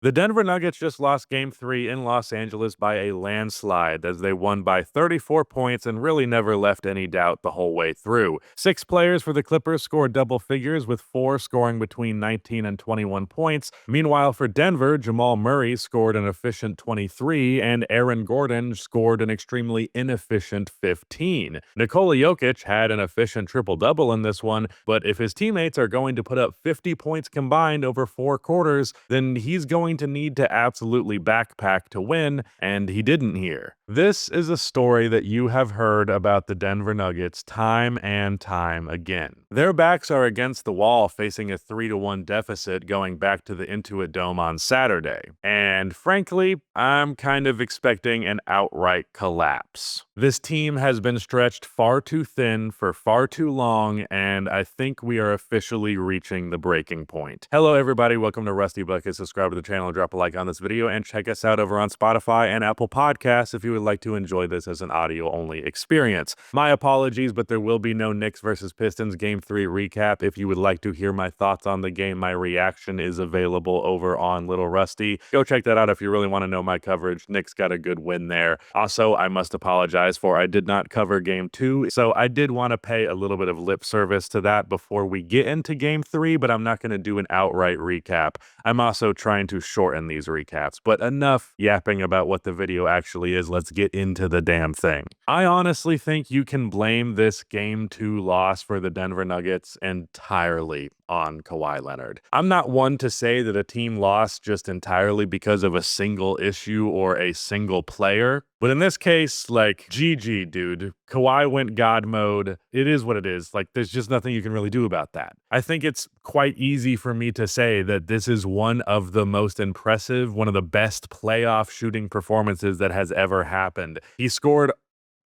The Denver Nuggets just lost Game 3 in Los Angeles by a landslide as they won by 34 points and really never left any doubt the whole way through. 6 players for the Clippers scored double figures, with 4 scoring between 19 and 21 points. Meanwhile, for Denver, Jamal Murray scored an efficient 23 and Aaron Gordon scored an extremely inefficient 15. Nikola Jokic had an efficient triple-double in this one, but if his teammates are going to put up 50 points combined over 4 quarters, then he's going to need to absolutely backpack to win, and he didn't here. This is a story that you have heard about the Denver Nuggets time and time again. Their backs are against the wall, facing a 3-1 deficit going back to the Intuit Dome on Saturday. And frankly, I'm kind of expecting an outright collapse. This team has been stretched far too thin for far too long, and I think we are officially reaching the breaking point. Hello everybody, welcome to Rusty Bucket. Subscribe to the channel, drop a like on this video, and check us out over on Spotify and Apple Podcasts if you would like to enjoy this as an audio-only experience. My apologies, but there will be no Knicks versus Pistons Game 3 recap. If you would like to hear my thoughts on the game, my reaction is available over on Little Rusty. Go check that out if you really want to know my coverage. Knicks got a good win there. Also, I must apologize for I did not cover Game 2, so I did want to pay a little bit of lip service to that before we get into Game 3, but I'm not going to do an outright recap. I'm also trying to shorten these recaps, but enough yapping about what the video actually is. Let's get into the damn thing. I honestly think you can blame this Game 2 loss for the Denver Nuggets entirely on Kawhi Leonard. I'm not one to say that a team lost just entirely because of a single issue or a single player, but in this case, like, GG, dude. Kawhi went God mode. It is what it is. Like, there's just nothing you can really do about that. I think it's quite easy for me to say that this is one of the most impressive, one of the best playoff shooting performances that has ever happened. He scored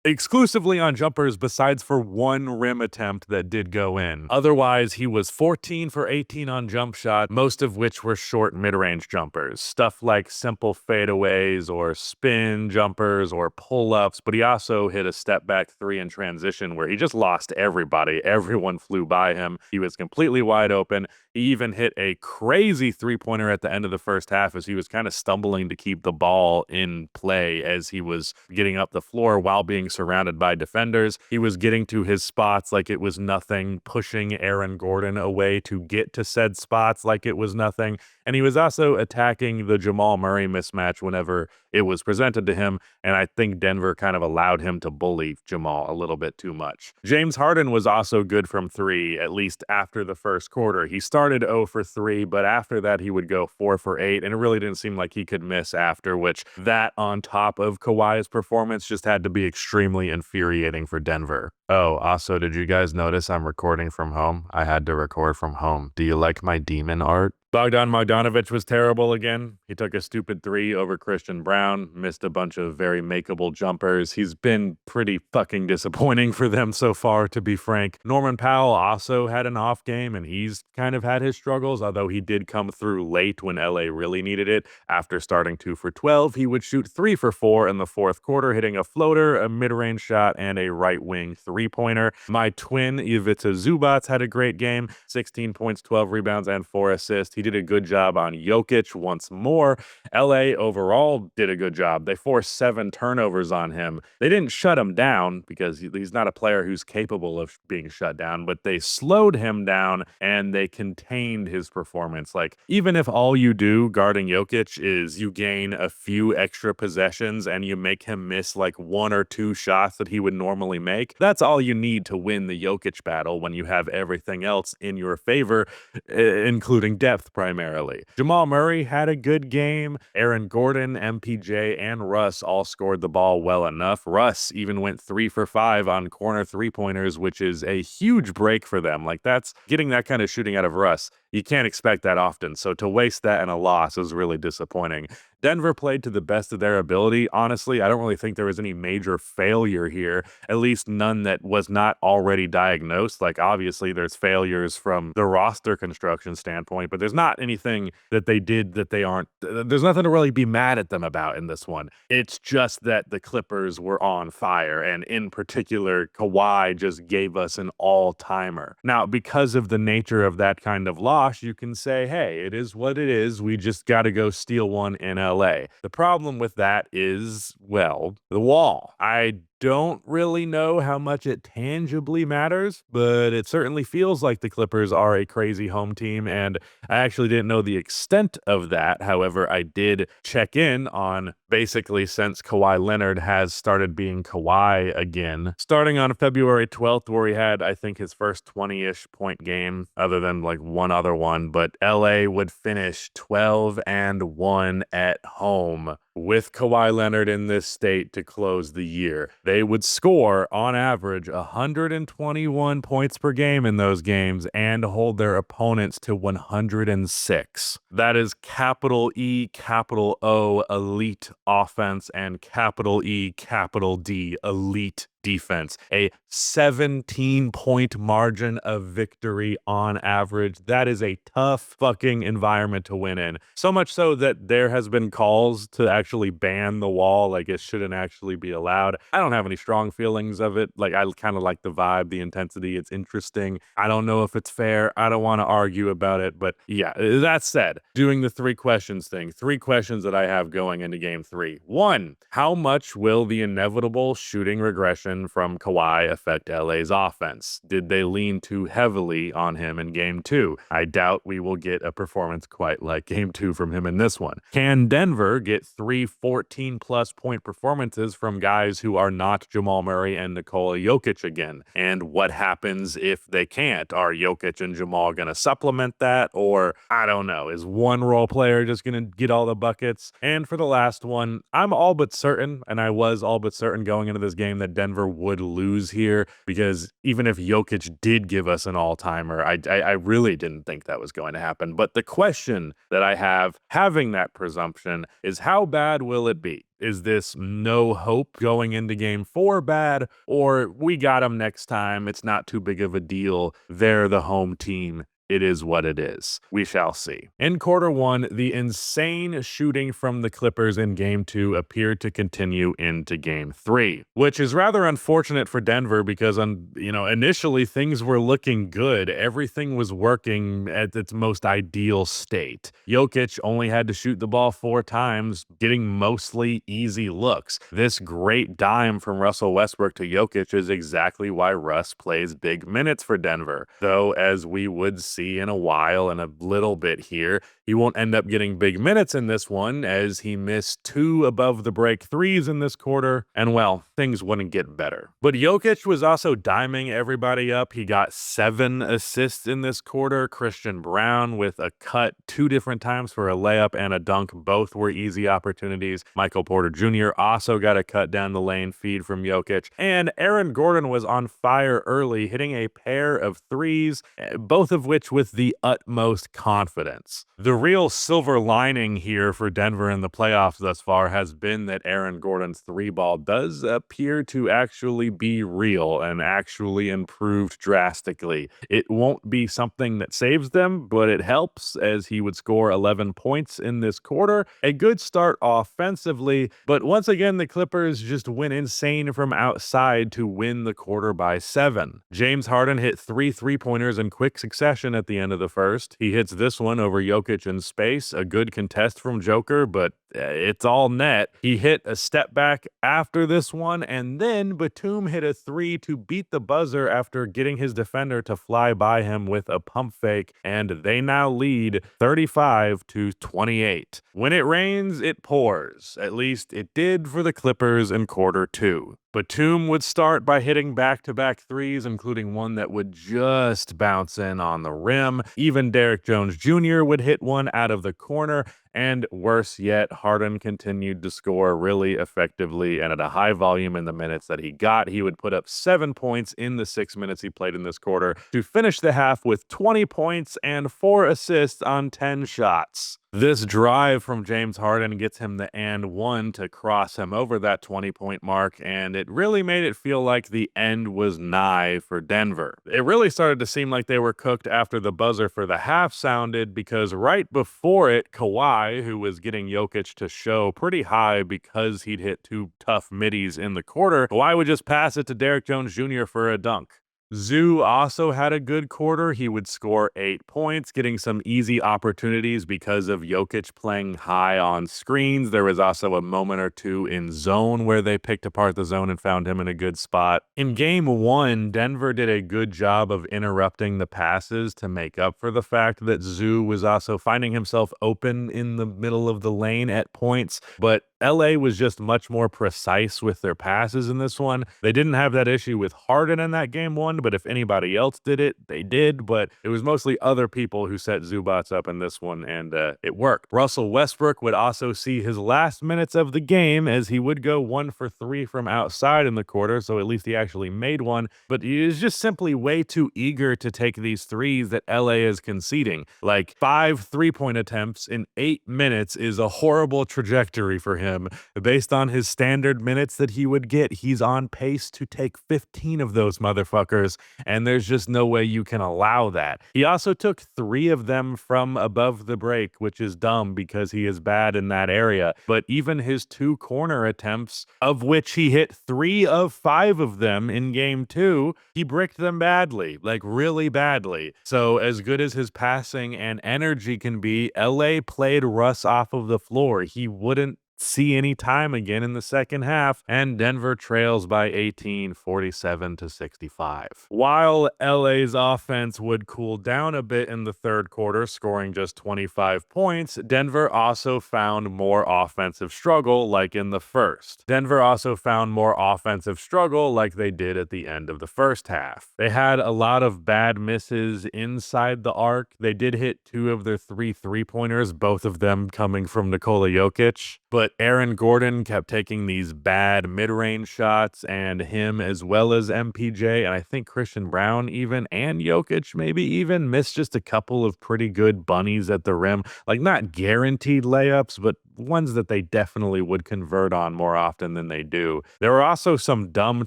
exclusively on jumpers besides for one rim attempt that did go in. Otherwise, he was 14 for 18 on jump shot, most of which were short mid-range jumpers. Stuff like simple fadeaways or spin jumpers or pull-ups, but he also hit a step-back 3 in transition where he just lost everybody. Everyone flew by him. He was completely wide open. He even hit a crazy 3-pointer at the end of the first half as he was kind of stumbling to keep the ball in play as he was getting up the floor while being surrounded by defenders. He was getting to his spots like it was nothing, pushing Aaron Gordon away to get to said spots like it was nothing. And he was also attacking the Jamal Murray mismatch whenever it was presented to him, and I think Denver kind of allowed him to bully Jamal a little bit too much. James Harden was also good from 3, at least after the first quarter. He started 0 for 3, but after that he would go 4 for 8, and it really didn't seem like he could miss after, which that on top of Kawhi's performance just had to be extremely infuriating for Denver. Oh, also, did you guys notice I'm recording from home? I had to record from home. Do you like my demon art? Bogdan Bogdanovic was terrible again. He took a stupid 3 over Christian Brown, missed a bunch of very makeable jumpers. He's been pretty fucking disappointing for them so far, to be frank. Norman Powell also had an off game, and he's kind of had his struggles, although he did come through late when LA really needed it. After starting 2 for 12, he would shoot 3 for 4 in the fourth quarter, hitting a floater, a mid-range shot, and a right-wing 3-pointer. My twin, Ivica Zubac, had a great game, 16 points, 12 rebounds, and 4 assists. He did a good job on Jokic once more. LA overall did a good job. They forced 7 turnovers on him. They didn't shut him down because he's not a player who's capable of being shut down, but they slowed him down and they contained his performance. Like, even if all you do guarding Jokic is you gain a few extra possessions and you make him miss like 1 or 2 shots that he would normally make, that's all you need to win the Jokic battle when you have everything else in your favor, including depth primarily. Jamal Murray had a good game. Aaron Gordon, MPJ, and Russ all scored the ball well enough. Russ even went 3 for 5 on corner 3-pointers, which is a huge break for them. Like, that's getting that kind of shooting out of Russ. You can't expect that often, so to waste that in a loss is really disappointing. Denver played to the best of their ability. Honestly, I don't really think there was any major failure here, at least none that was not already diagnosed. Like, obviously, there's failures from the roster construction standpoint, but there's not anything that they did that they aren't, there's nothing to really be mad at them about in this one. It's just that the Clippers were on fire, and in particular, Kawhi just gave us an all-timer. Now, because of the nature of that kind of loss, wash, you can say, hey, it is what it is. We just got to go steal one in LA. The problem with that is, well, the wall. I don't really know how much it tangibly matters, but it certainly feels like the Clippers are a crazy home team, and I actually didn't know the extent of that. However, I did check in on basically since Kawhi Leonard has started being Kawhi again, starting on February 12th, where he had, I think, his first 20-ish point game, other than like one other one, but LA would finish 12-1 at home with Kawhi Leonard in this state to close the year. They would score, on average, 121 points per game in those games and hold their opponents to 106. That is capital E, capital O, elite offense, and capital E, capital D, elite defense. A 17-point margin of victory on average. That is a tough fucking environment to win in. So much so that there has been calls to actually ban the wall, like it shouldn't actually be allowed. I don't have any strong feelings of it. Like, I kind of like the vibe, the intensity. It's interesting. I don't know if it's fair. I don't want to argue about it, but yeah, that said, doing the 3 questions thing, 3 questions that I have going into game 3. 1, how much will the inevitable shooting regression from Kawhi affect LA's offense? Did they lean too heavily on him in game 2? I doubt we will get a performance quite like game 2 from him in this one. Can Denver get 3 14-plus point performances from guys who are not Jamal Murray and Nikola Jokic again? And what happens if they can't? Are Jokic and Jamal going to supplement that? Or, I don't know, is one role player just going to get all the buckets? And for the last one, I'm all but certain, and I was all but certain going into this game, that Denver would lose here, because even if Jokic did give us an all-timer, I really didn't think that was going to happen. But the question that I have, having that presumption, is how bad will it be? Is this no hope going into game 4 bad, or we got them next time, it's not too big of a deal, they're the home team, it is what it is? We shall see. In quarter 1, the insane shooting from the Clippers in game 2 appeared to continue into game 3, which is rather unfortunate for Denver because, initially things were looking good. Everything was working at its most ideal state. Jokic only had to shoot the ball 4 times, getting mostly easy looks. This great dime from Russell Westbrook to Jokic is exactly why Russ plays big minutes for Denver, though, as we would see in a while and a little bit here, he won't end up getting big minutes in this one, as he missed 2 above the break threes in this quarter, and well, things wouldn't get better. But Jokic was also diming everybody up. He got 7 assists in this quarter. Christian Brown with a cut 2 different times for a layup and a dunk. Both were easy opportunities. Michael Porter Jr. also got a cut down the lane feed from Jokic. And Aaron Gordon was on fire early, hitting a pair of threes, both of which with the utmost confidence. The real silver lining here for Denver in the playoffs thus far has been that Aaron Gordon's 3-ball does appear to actually be real and actually improved drastically. It won't be something that saves them, but it helps, as he would score 11 points in this quarter. A good start offensively, but once again, the Clippers just went insane from outside to win the quarter by 7. James Harden hit 3 3-pointers in quick succession at the end of the first. He hits this one over Jokic in space, a good contest from Joker, but it's all net. He hit a step back after this one, and then Batum hit a 3 to beat the buzzer after getting his defender to fly by him with a pump fake, and they now lead 35-28. When it rains, it pours. At least it did for the Clippers in quarter 2. Batum would start by hitting back-to-back threes, including one that would just bounce in on the rim. Even Derrick Jones Jr. would hit one out of the corner, and worse yet, Harden continued to score really effectively and at a high volume in the minutes that he got. He would put up 7 points in the 6 minutes he played in this quarter to finish the half with 20 points and 4 assists on 10 shots. This drive from James Harden gets him the and one to cross him over that 20-point mark, and it really made it feel like the end was nigh for Denver. It really started to seem like they were cooked after the buzzer for the half sounded, because right before it, Kawhi, who was getting Jokic to show pretty high because he'd hit 2 tough middies in the quarter, Kawhi would just pass it to Derrick Jones Jr. for a dunk. Zoo also had a good quarter. He would score 8 points, getting some easy opportunities because of Jokic playing high on screens. There was also a moment or two in zone where they picked apart the zone and found him in a good spot. In game one, Denver did a good job of interrupting the passes to make up for the fact that Zoo was also finding himself open in the middle of the lane at points, but LA was just much more precise with their passes in this one. They didn't have that issue with Harden in that game one, but if anybody else did it, they did. But it was mostly other people who set Zubats up in this one, and it worked. Russell Westbrook would also see his last minutes of the game as he would go 1 for 3 from outside in the quarter, so at least he actually made one. But he is just simply way too eager to take these threes that LA is conceding. Like 5 3-point attempts in 8 minutes is a horrible trajectory for him. Based on his standard minutes that he would get, he's on pace to take 15 of those motherfuckers, and there's just no way you can allow that. He also took 3 of them from above the break, which is dumb because he is bad in that area. But even his 2 corner attempts, of which he hit 3 of 5 of them in game 2, he bricked them badly, like really badly. So as good as his passing and energy can be, LA played Russ off of the floor. He wouldn't see any time again in the second half, and Denver trails by 18, 47-65. While LA's offense would cool down a bit in the third quarter, scoring just 25 points, Denver also found more offensive struggle like in the first. Denver also found more offensive struggle like they did at the end of the first half. They had a lot of bad misses inside the arc. They did hit 2 of their 3 3-pointers, both of them coming from Nikola Jokic, but Aaron Gordon kept taking these bad mid-range shots, and him as well as MPJ, and I think Christian Brown even, and Jokic maybe even, missed just a couple of pretty good bunnies at the rim. Like, not guaranteed layups, but ones that they definitely would convert on more often than they do. There were also some dumb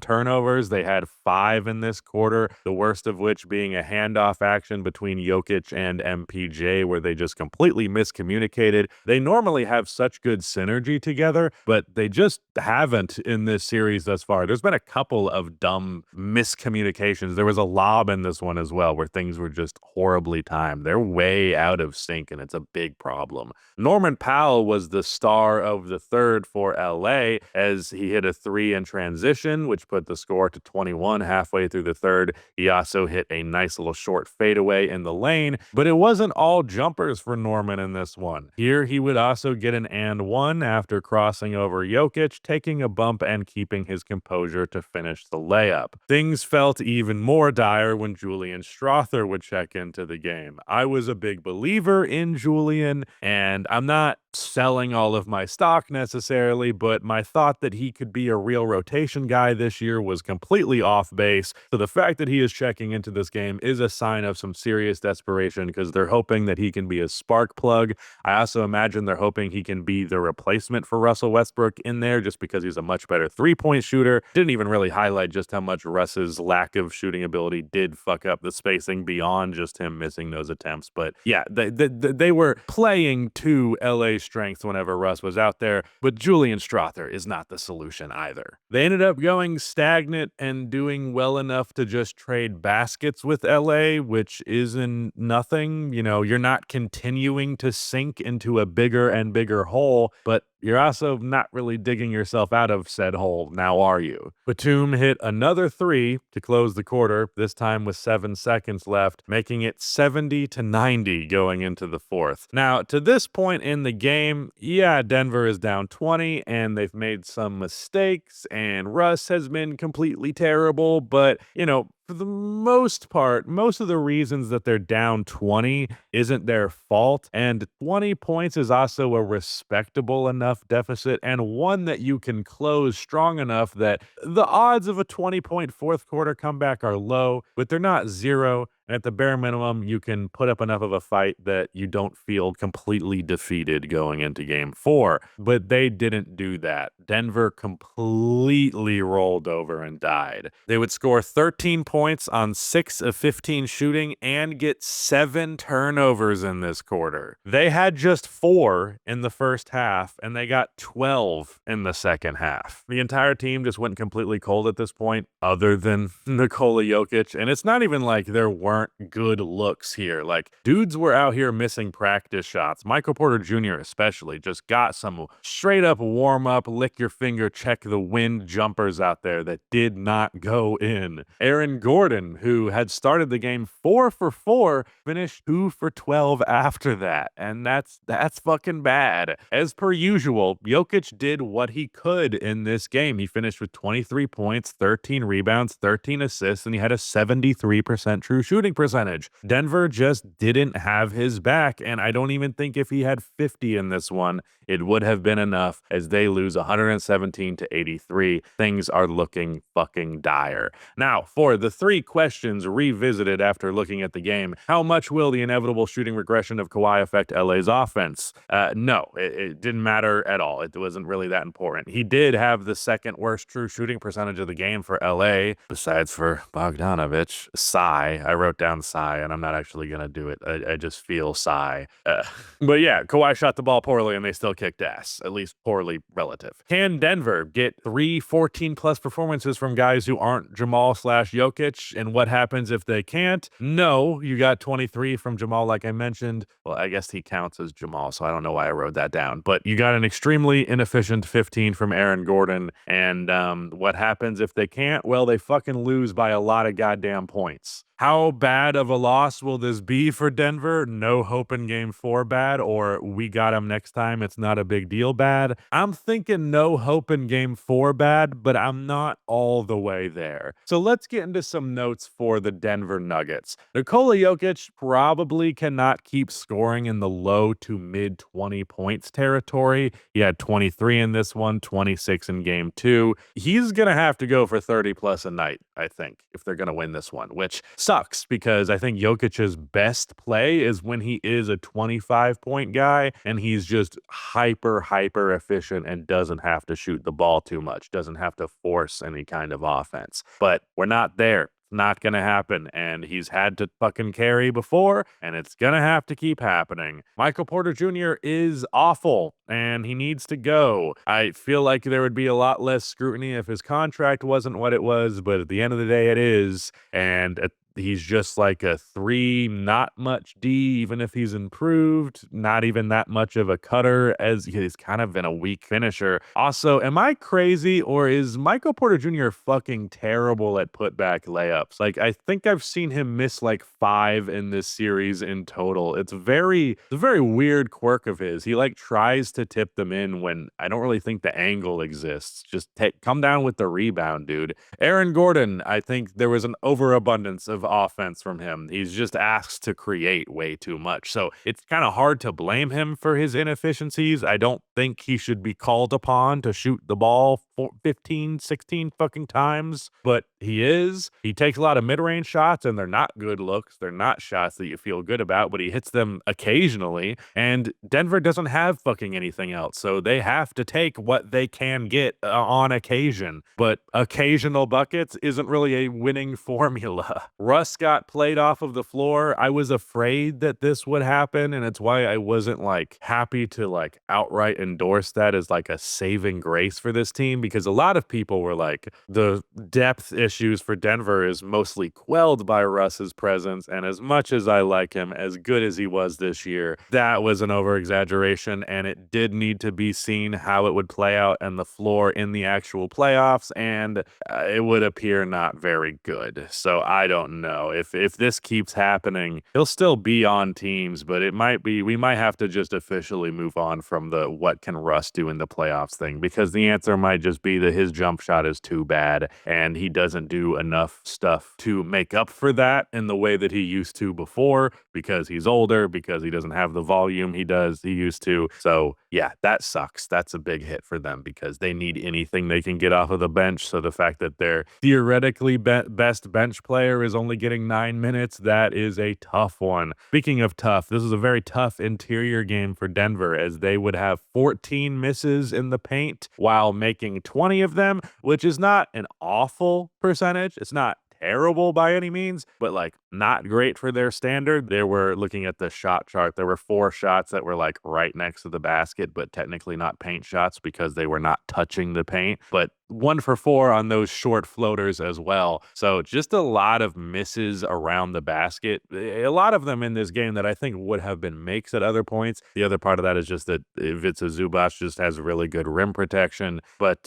turnovers. They had 5 in this quarter, the worst of which being a handoff action between Jokic and MPJ where they just completely miscommunicated. They normally have such good synergy together, but they just haven't in this series thus far. There's been a couple of dumb miscommunications. There was a lob in this one as well where things were just horribly timed. They're way out of sync, and it's a big problem. Norman Powell was the star of the third for LA as he hit a 3 in transition, which put the score to 21 halfway through the third. He also hit a nice little short fadeaway in the lane, but it wasn't all jumpers for Norman in this one. Here he would also get an and one after crossing over Jokic, taking a bump and keeping his composure to finish the layup. Things felt even more dire when Julian Strawther would check into the game. I was a big believer in Julian, and I'm not selling all of my stock necessarily, but my thought that he could be a real rotation guy this year was completely off base. So the fact that he is checking into this game is a sign of some serious desperation because they're hoping that he can be a spark plug. I also imagine they're hoping he can be the replacement for Russell Westbrook in there just because he's a much better 3-point shooter. Didn't even really highlight just how much Russ's lack of shooting ability did fuck up the spacing beyond just him missing those attempts. But yeah, they were playing to LA's strengths whenever Russ was out there, but Julian Strawther is not the solution either. They ended up going stagnant and doing well enough to just trade baskets with LA, which isn't nothing. You know, you're not continuing to sink into a bigger and bigger hole, but you're also not really digging yourself out of said hole, now are you? Batum hit another 3 to close the quarter, this time with 7 seconds left, making it 70-90 going into the fourth. Now, to this point in the game, yeah, Denver is down 20, and they've made some mistakes, and Russ has been completely terrible, but, you know, for the most part, most of the reasons that they're down 20 isn't their fault, and 20 points is also a respectable enough deficit and one that you can close strong enough that the odds of a 20-point fourth quarter comeback are low, but they're not zero. And at the bare minimum, you can put up enough of a fight that you don't feel completely defeated going into game 4. But they didn't do that. Denver completely rolled over and died. They would score 13 points on 6 of 15 shooting and get 7 turnovers in this quarter. They had just 4 in the first half, and they got 12 in the second half. The entire team just went completely cold at this point, other than Nikola Jokic, and it's not even like there weren't good looks here. Like, dudes were out here missing practice shots. Michael Porter Jr. especially just got some straight up warm up, lick your finger, check the wind jumpers out there that did not go in. Aaron Gordon, who had started the game 4 for 4, finished 2 for 12 after that, and that's fucking bad. As per usual, Jokic did what he could in this game. He finished with 23 points, 13 rebounds, 13 assists, and he had a 73% true shooting percentage. Denver just didn't have his back, and I don't even think if he had 50 in this one, it would have been enough, as they lose 117 to 83. Things are looking fucking dire. Now, for the 3 questions revisited after looking at the game, how much will the inevitable shooting regression of Kawhi affect LA's offense? No, it didn't matter at all. It wasn't really that important. He did have the second worst true shooting percentage of the game for LA, besides for Bogdanovich. Sigh. I wrote down sigh, and I'm not actually going to do it. I just feel sigh. But yeah, Kawhi shot the ball poorly, and they still kicked ass, at least poorly relative. Can Denver get 3 14-plus performances from guys who aren't Jamal/Jokic? And what happens if they can't? No, you got 23 from Jamal, like I mentioned. Well, I guess he counts as Jamal, so I don't know why I wrote that down. But you got an extremely inefficient 15 from Aaron Gordon. And what happens if they can't? Well, they fucking lose by a lot of goddamn points. How bad of a loss will this be for Denver? No hope in game 4 bad, or we got him next time, it's not a big deal bad? I'm thinking no hope in game 4 bad, but I'm not all the way there. So let's get into some notes for the Denver Nuggets. Nikola Jokic probably cannot keep scoring in the low to mid 20 points territory. He had 23 in this one, 26 in game 2. He's going to have to go for 30 plus a night, I think, if they're going to win this one, which sucks because I think Jokic's best play is when he is a 25-point guy and he's just hyper efficient and doesn't have to shoot the ball too much, doesn't have to force any kind of offense. But we're not there. Not gonna happen, and he's had to fucking carry before, and it's gonna have to keep happening. Michael Porter Jr. is awful, and he needs to go. I feel like there would be a lot less scrutiny if his contract wasn't what it was, but at the end of the day, it is, and he's just like a 3, not much D, even if he's improved, not even that much of a cutter, as he's kind of been a weak finisher. Also, am I crazy, or is Michael Porter Jr. fucking terrible at putback layups? Like, I think I've seen him miss like 5 in this series in total. It's a very weird quirk of his. He like tries to tip them in when I don't really think the angle exists. Just come down with the rebound, dude. Aaron Gordon, I think there was an overabundance of offense from him. He's just asked to create way too much. So it's kind of hard to blame him for his inefficiencies. I don't think he should be called upon to shoot the ball 15, 16 fucking times, but he is. He takes a lot of mid-range shots, and they're not good looks. They're not shots that you feel good about, but he hits them occasionally, and Denver doesn't have fucking anything else, so they have to take what they can get on occasion. But occasional buckets isn't really a winning formula. Russ got played off of the floor. I was afraid that this would happen, and it's why I wasn't like happy to like outright endorse that as like a saving grace for this team, because a lot of people were like, the depth issues for Denver is mostly quelled by Russ's presence, and as much as I like him, as good as he was this year, that was an over-exaggeration, and it did need to be seen how it would play out on the floor in the actual playoffs, and it would appear not very good. So I don't know. If this keeps happening, he'll still be on teams, but we might have to just officially move on from the what can Russ do in the playoffs thing, because the answer might just be that his jump shot is too bad and he doesn't do enough stuff to make up for that in the way that he used to before, because he's older, because he doesn't have the volume he used to. So yeah, that sucks. That's a big hit for them because they need anything they can get off of the bench. So the fact that their theoretically best bench player is only getting 9 minutes, that is a tough one. Speaking of tough, this is a very tough interior game for Denver as they would have 14 misses in the paint while making 20 of them, which is not an awful percentage. It's not terrible by any means, but like not great for their standard. They were looking at the shot chart. There were 4 shots that were like right next to the basket, but technically not paint shots because they were not touching the paint, but 1 for 4 on those short floaters as well. So just a lot of misses around the basket. A lot of them in this game that I think would have been makes at other points. The other part of that is just that Ivica Zubac just has really good rim protection, but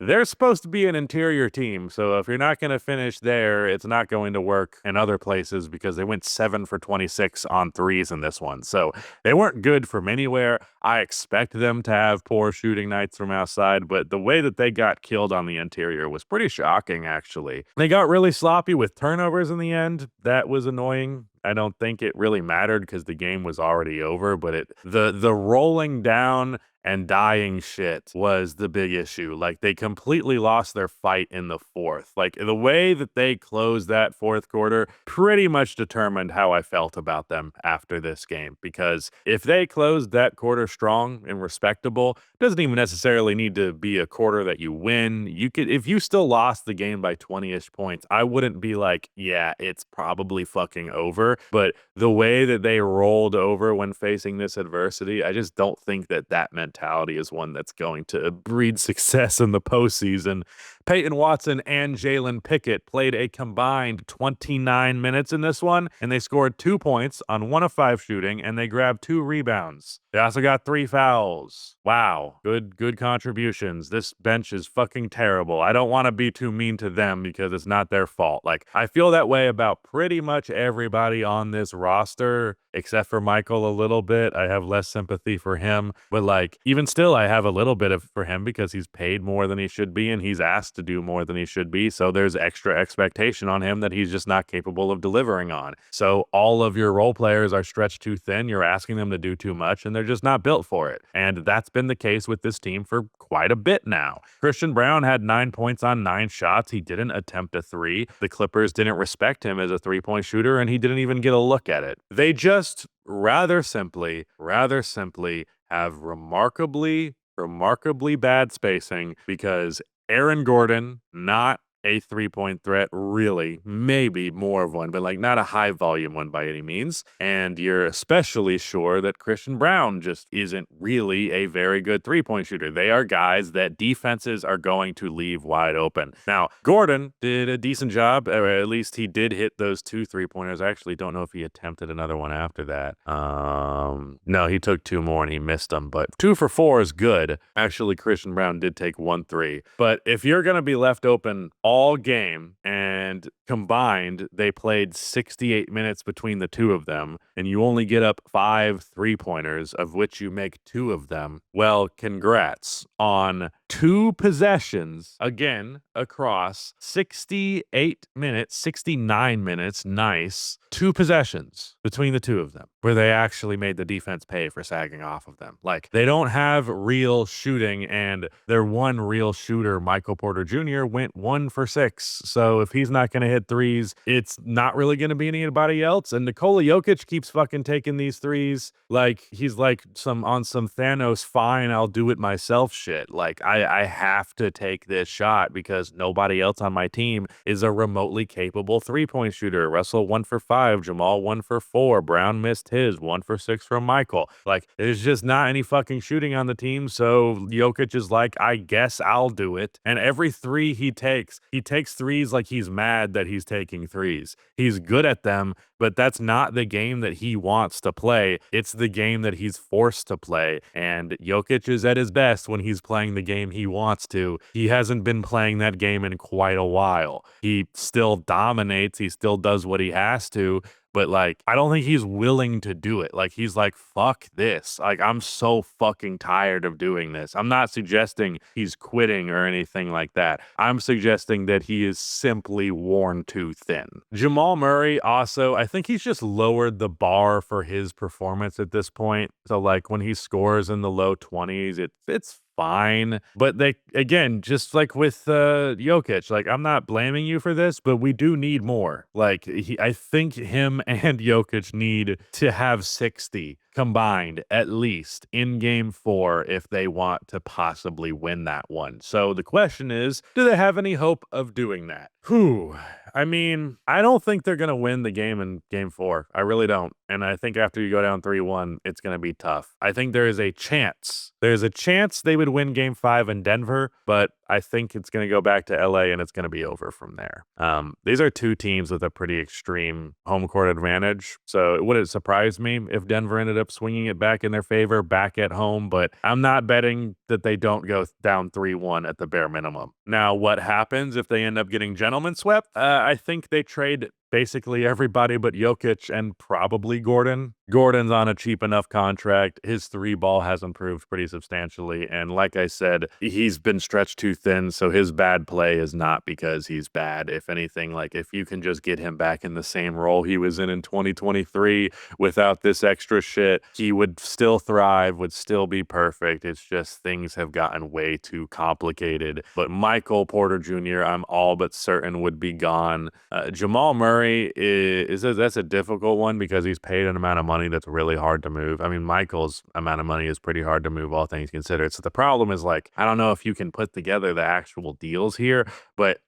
they're supposed to be an interior team. So if you're not going to finish there, it's not going to work in other places because they went 7 for 26 on threes in this one. So they weren't good from anywhere. I expect them to have poor shooting nights from outside, but the way that they got killed on the interior was pretty shocking, actually. They got really sloppy with turnovers in the end. That was annoying. I don't think it really mattered because the game was already over, but the rolling down and dying shit was the big issue. Like, they completely lost their fight in the fourth. Like, the way that they closed that fourth quarter pretty much determined how I felt about them after this game. Because if they closed that quarter strong and respectable, doesn't even necessarily need to be a quarter that you win. You could, if you still lost the game by 20-ish points, I wouldn't be like, yeah, it's probably fucking over. But the way that they rolled over when facing this adversity, I just don't think that mentality is one that's going to breed success in the postseason. Peyton Watson and Jalen Pickett played a combined 29 minutes in this one, and they scored 2 points on 1 of 5 shooting, and they grabbed 2 rebounds. They also got 3 fouls. Wow, good contributions. This bench is fucking terrible. I don't want to be too mean to them because it's not their fault. Like, I feel that way about pretty much everybody on this roster, except for Michael a little bit. I have less sympathy for him, but like, even still, I have a little bit of for him because he's paid more than he should be, and he's asked to do more than he should be. So there's extra expectation on him that he's just not capable of delivering on. So all of your role players are stretched too thin. You're asking them to do too much, and they're just not built for it. And that's been the case with this team for quite a bit now. Christian Braun had 9 points on 9 shots. He didn't attempt a 3. The Clippers didn't respect him as a 3-point shooter, and he didn't even get a look at it. They just rather simply have remarkably bad spacing because Aaron Gordon, not a 3-point threat, really, maybe more of one, but like not a high volume one by any means. And you're especially sure that Christian Braun just isn't really a very good 3-point shooter. They are guys that defenses are going to leave wide open. Now, Gordon did a decent job, or at least he did hit those 2 3-pointers. I actually don't know if he attempted another one after that. No, he took 2 more and he missed them, but 2 for 4 is good. Actually, Christian Braun did take 1 3. But if you're going to be left open all game and combined, they played 68 minutes between the 2 of them, and you only get up 5 3-pointers, of which you make 2 of them. Well, congrats on 2 possessions, again, across 68 minutes, 69 minutes, nice. 2 possessions between the 2 of them where they actually made the defense pay for sagging off of them. Like, they don't have real shooting, and their one real shooter, Michael Porter Jr., went 1 for 6. So if he's not going to hit threes, it's not really going to be anybody else. And Nikola Jokic keeps fucking taking these threes like he's like on some Thanos, fine, I'll do it myself shit. Like, I have to take this shot because nobody else on my team is a remotely capable 3-point shooter. Russell 1 for 5, Jamal 1 for 4, Brown missed his 1 for 6 from Michael. Like, there's just not any fucking shooting on the team, so Jokic is like, I guess I'll do it. And every 3 he takes threes like he's mad that he's taking threes. He's good at them, but that's not the game that he wants to play. It's the game that he's forced to play. And Jokic is at his best when he's playing the game he wants to. He hasn't been playing that bad game in quite a while. He still dominates. He still does what he has to. But like, I don't think he's willing to do it. Like, he's like, fuck this. Like, I'm so fucking tired of doing this. I'm not suggesting he's quitting or anything like that. I'm suggesting that he is simply worn too thin. Jamal Murray also, I think he's just lowered the bar for his performance at this point. So like when he scores in the low 20s, it's fine. But they, again, just like with Jokic, like, I'm not blaming you for this, but we do need more. Like, I think him and Jokic need to have 60 combined at least in game 4 if they want to possibly win that one. So the question is, do they have any hope of doing that? Whew. I mean, I don't think they're going to win the game in game 4. I really don't. And I think after you go down 3-1, it's going to be tough. I think there is a chance. There's a chance they would win game 5 in Denver, but I think it's going to go back to LA and it's going to be over from there. These are two teams with a pretty extreme home court advantage. So would it surprise me if Denver ended up swinging it back in their favor back at home? But I'm not betting that they don't go down 3-1 at the bare minimum. Now, what happens if they end up getting gentlemen swept? I think they trade basically everybody but Jokic and probably Gordon. Gordon's on a cheap enough contract. His 3-ball has improved pretty substantially. And like I said, he's been stretched too thin. So his bad play is not because he's bad. If anything, like if you can just get him back in the same role he was in 2023 without this extra shit, he would still thrive, would still be perfect. It's just things have gotten way too complicated. But Michael Porter Jr., I'm all but certain would be gone. Jamal Murray that's a difficult one because he's paid an amount of money that's really hard to move. I mean, Michael's amount of money is pretty hard to move, all things considered. So the problem is, like, I don't know if you can put together the actual deals here, but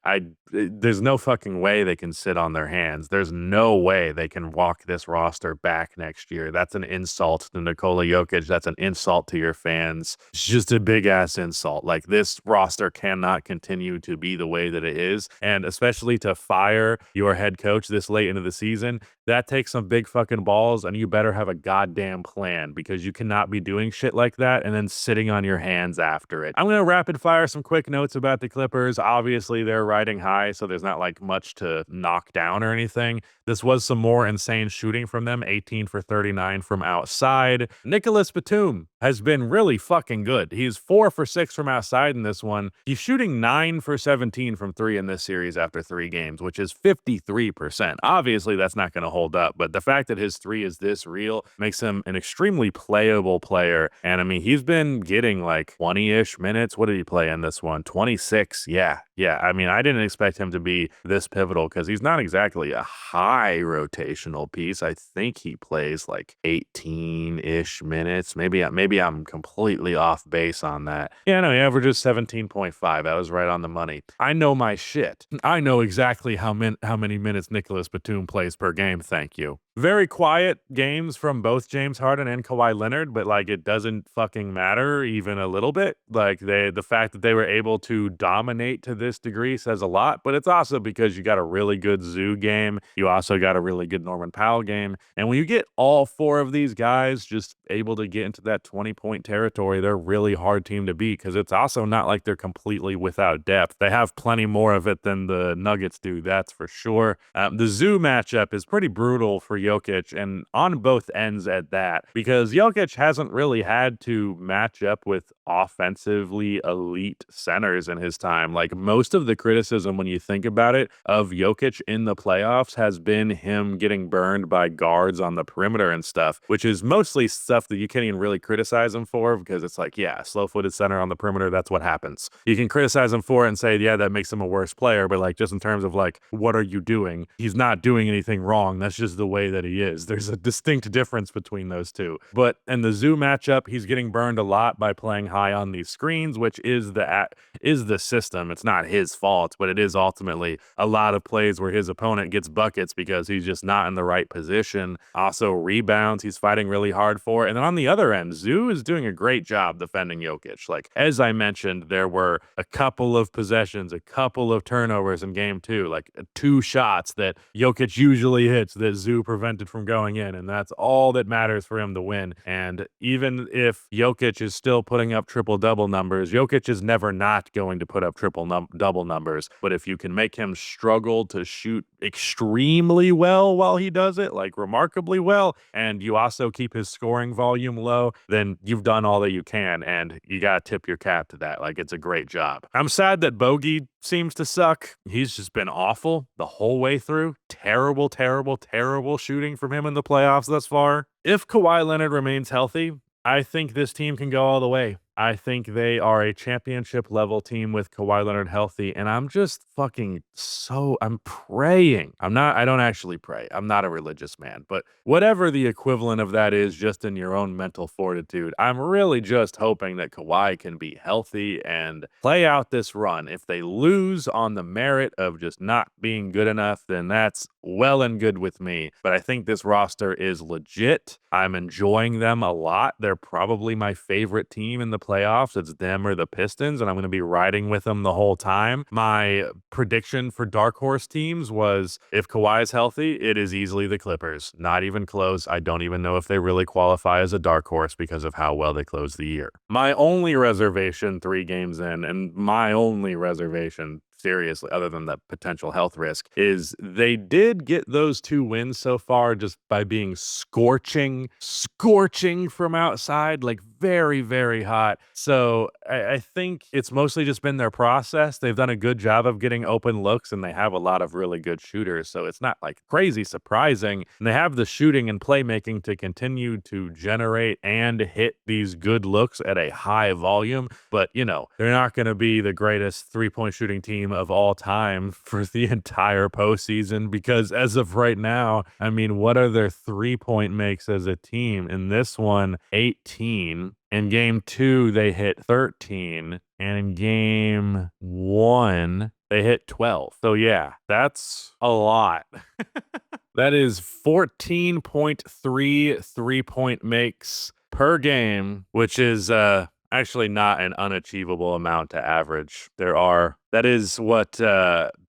there's no fucking way they can sit on their hands. There's no way they can walk this roster back next year. That's an insult to Nikola Jokic. That's an insult to your fans. It's just a big ass insult. Like, this roster cannot continue to be the way that it is. And especially to fire your head coach this late into the season, that takes some big fucking balls, and you better have a goddamn plan because you cannot be doing shit like that and then sitting on your hands after it. I'm going to rapid fire some quick notes about the Clippers. Obviously, they're riding high, so there's not like much to knock down or anything. This was some more insane shooting from them, 18 for 39 from outside. Nicholas Batum has been really fucking good. He's 4 for 6 from outside in this one. He's shooting 9 for 17 from 3 in this series after 3 games, which is 53%. Obviously, that's not going to hold up, but the fact that his 3 is this real makes him an extremely playable player. And I mean, he's been getting like 20-ish minutes. What did he play in this one? 26. Yeah. I mean, I didn't expect him to be this pivotal because he's not exactly a high rotational piece. I think he plays like 18-ish minutes. Maybe I'm completely off base on that. Yeah, no, he averages 17.5. That was right on the money. I know my shit. I know exactly how many minutes Nicholas Batum plays per game. Thank you. Very quiet games from both James Harden and Kawhi Leonard, but like it doesn't fucking matter even a little bit. Like the fact that they were able to dominate to this degree says a lot, but it's also because you got a really good Zoo game. You also got a really good Norman Powell game. And when you get all 4 of these guys just able to get into that 20-point territory, they're a really hard team to beat because it's also not like they're completely without depth. They have plenty more of it than the Nuggets do, that's for sure. The Zoo matchup is pretty brutal for Jokic, and on both ends at that, because Jokic hasn't really had to match up with offensively elite centers in his time. Like, most of the criticism, when you think about it, of Jokic in the playoffs has been him getting burned by guards on the perimeter and stuff, which is mostly stuff that you can't even really criticize him for because it's like, yeah, slow-footed center on the perimeter, that's what happens. You can criticize him for it and say, yeah, that makes him a worse player, but like, just in terms of like, what are you doing? He's not doing anything wrong. That's just the way that he is. There's a distinct difference between those two. But in the Zoo matchup, he's getting burned a lot by playing high on these screens, which is the system. It's not his fault, but it is ultimately a lot of plays where his opponent gets buckets because he's just not in the right position. Also, rebounds he's fighting really hard for. And then on the other end, Zoo is doing a great job defending Jokic. Like, as I mentioned, there were a couple of possessions, a couple of turnovers in game 2, like 2 shots that Jokic usually hits that Zoo prevented from going in, and that's all that matters for him to win. And even if Jokic is still putting up triple-double numbers, Jokic is never not going to put up double numbers. But if you can make him struggle to shoot extremely well while he does it, like remarkably well, and you also keep his scoring volume low, then you've done all that you can, and you gotta tip your cap to that. Like, it's a great job. I'm sad that Bogey seems to suck. He's just been awful the whole way through. Terrible, terrible, terrible shooting from him in the playoffs thus far. If Kawhi Leonard remains healthy, I think this team can go all the way. I think they are a championship level team with Kawhi Leonard healthy. And I'm just I'm praying. I don't actually pray. I'm not a religious man, but whatever the equivalent of that is, just in your own mental fortitude, I'm really just hoping that Kawhi can be healthy and play out this run. If they lose on the merit of just not being good enough, then that's well and good with me. But I think this roster is legit. I'm enjoying them a lot. They're probably my favorite team in the playoffs. It's them or the Pistons, and I'm going to be riding with them the whole time. My prediction for dark horse teams was if Kawhi is healthy, it is easily the Clippers. Not even close. I don't even know if they really qualify as a dark horse because of how well they closed the year. My only reservation 3 games in, and my only reservation seriously, other than the potential health risk, is they did get those 2 wins so far just by being scorching from outside, like very, very hot. So I think it's mostly just been their process. They've done a good job of getting open looks, and they have a lot of really good shooters. So it's not like crazy surprising. And they have the shooting and playmaking to continue to generate and hit these good looks at a high volume. But, you know, they're not going to be the greatest 3-point shooting team of all time for the entire postseason, because as of right now, I mean, what are their 3-point makes as a team? In this one, 18. In game 2, they hit 13. And in game 1, they hit 12. So yeah, that's a lot. That is 14.3 3-point makes per game, which is actually not an unachievable amount to average. That is what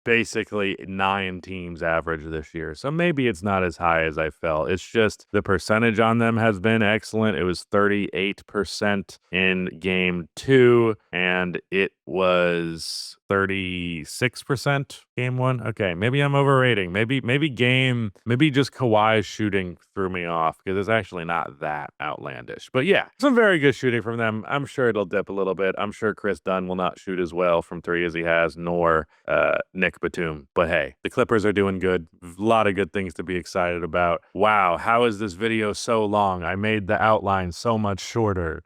basically 9 teams average this year. So maybe it's not as high as I felt. It's just the percentage on them has been excellent. It was 38% in game 2, and it was 36% game 1. Okay, maybe I'm overrating. Maybe just Kawhi's shooting threw me off because it's actually not that outlandish. But yeah, some very good shooting from them. I'm sure it'll dip a little bit. I'm sure Chris Dunn will not shoot as well from 3 as he has, nor Nick Batum. But hey, the Clippers are doing good. A lot of good things to be excited about. Wow, how is this video so long? I made the outline so much shorter.